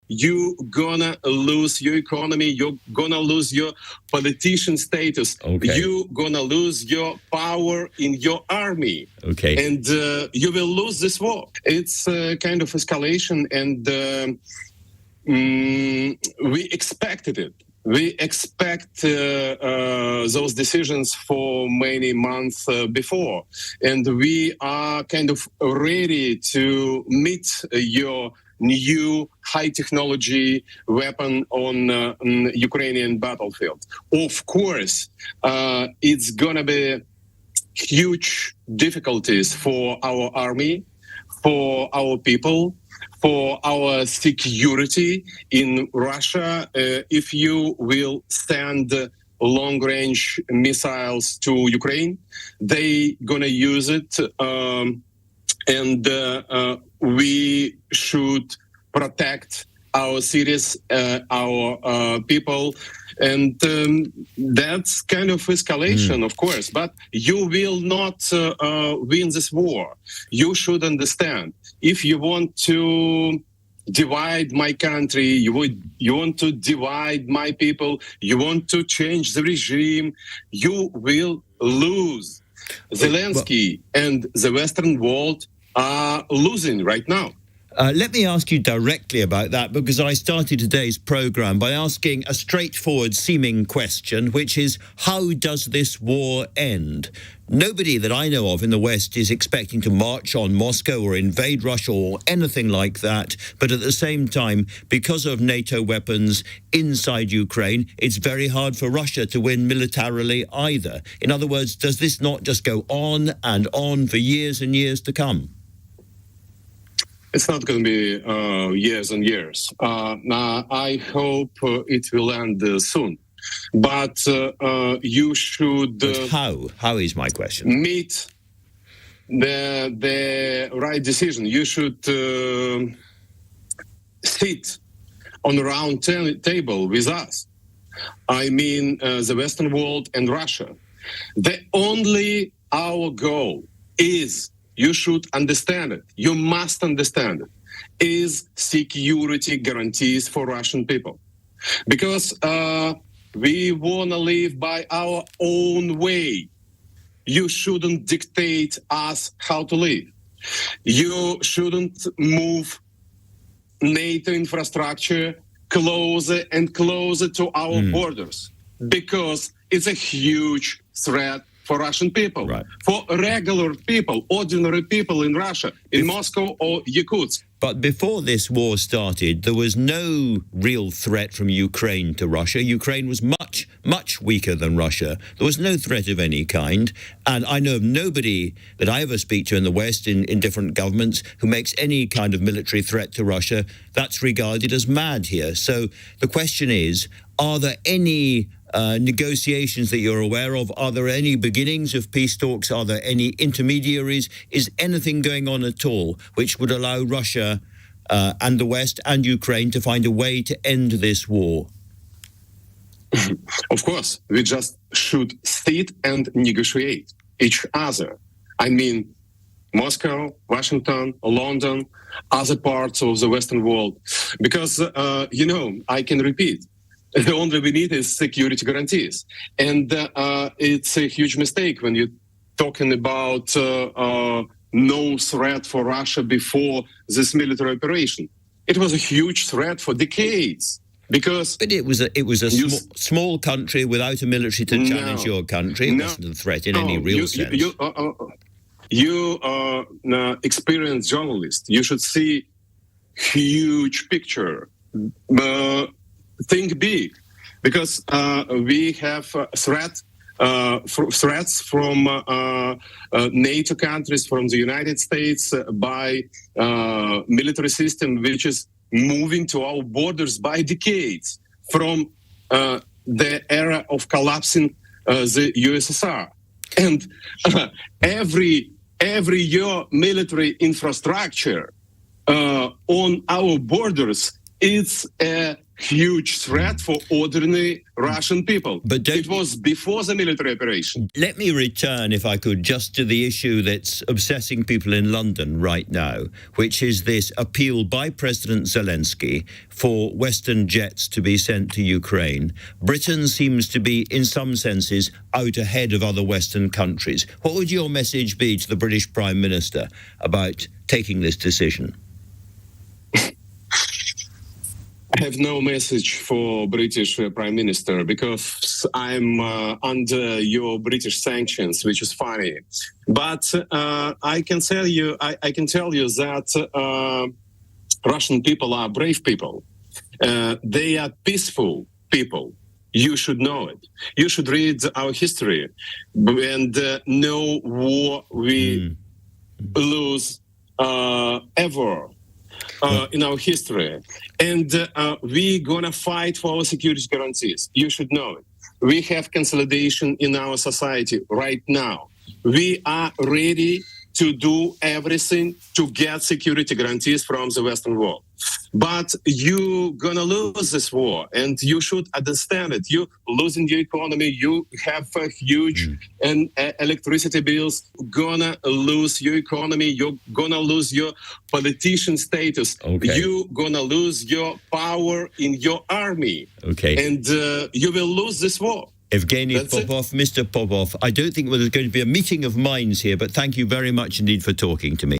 you're gonna lose your economy, you're gonna lose your politician status, you're gonna lose your power in your army, and you will lose this war. It's a kind of escalation, and we expected it. We expect those decisions for many months before, and we are kind of ready to meet your new high technology weapon on Ukrainian battlefield. Of course, it's gonna be huge difficulties for our army, for our people, for our security in Russia. If you will send long-range missiles to Ukraine, they gonna use it, and we should protect our cities, our people, and that's kind of escalation, of course. But you will not win this war. You should understand, if you want to divide my country, you want to divide my people, you want to change the regime, you will lose. Zelensky and the Western world are losing right now. Let me ask you directly about that, because I started today's program by asking a straightforward seeming question, which is, how does this war end? Nobody that I know of in the West is expecting to march on Moscow or invade Russia or anything like that. But at the same time, because of NATO weapons inside Ukraine, it's very hard for Russia to win militarily either. In other words, does this not just go on and on for years and years to come? It's not going to be years and years. I hope it will end soon. But you should... But how? How is my question? Meet the right decision. You should sit on a round table with us. I mean, the Western world and Russia. Our goal is, you should understand it, you must understand it, is security guarantees for Russian people. Because we want to live by our own way. You shouldn't dictate us how to live. You shouldn't move NATO infrastructure closer and closer to our borders, because it's a huge threat for Russian people, for regular people, ordinary people in Russia, in Moscow or Yakutsk. But before this war started, there was no real threat from Ukraine to Russia. Ukraine was much, much weaker than Russia. There was no threat of any kind. And I know of nobody that I ever speak to in the West, in different governments, who makes any kind of military threat to Russia. That's regarded as mad here. So the question is, are there any negotiations that you're aware of? Are there any beginnings of peace talks? Are there any intermediaries? Is anything going on at all which would allow Russia and the West and Ukraine to find a way to end this war? Of course, we just should sit and negotiate each other. I mean, Moscow, Washington, London, other parts of the Western world. Because, I can repeat, the only we need is security guarantees. And it's a huge mistake when you're talking about no threat for Russia before this military operation. It was a huge threat for decades. But it was a small country without a military to challenge your country. It wasn't a threat in any real sense. You are an experienced journalist. You should see huge picture. Think big, because we have threats from NATO countries, from the United States, by military system which is moving to our borders by decades, from the era of collapsing the USSR. And every year military infrastructure on our borders, it's a huge threat for ordinary Russian people. But it was before the military operation. Let me return, if I could, just to the issue that's obsessing people in London right now, which is this appeal by President Zelensky for Western jets to be sent to Ukraine. Britain seems to be, in some senses, out ahead of other Western countries. What would your message be to the British Prime Minister about taking this decision? I have no message for British Prime Minister because I'm under your British sanctions, which is funny. But I can tell you that Russian people are brave people. They are peaceful people. You should know it. You should read our history and no war we lose ever. In our history, and we're gonna fight for our security guarantees. You should know it. We have consolidation in our society right now. We are ready to do everything to get security guarantees from the Western world. But you're gonna lose this war, and you should understand it. You're losing your economy. You have a huge electricity bills. Gonna lose your economy. You're gonna lose your politician status. Okay. You're gonna lose your power in your army. Okay. And you will lose this war. Evgeniy Popov, Mr. Popov, I don't think there's going to be a meeting of minds here, but thank you very much indeed for talking to me.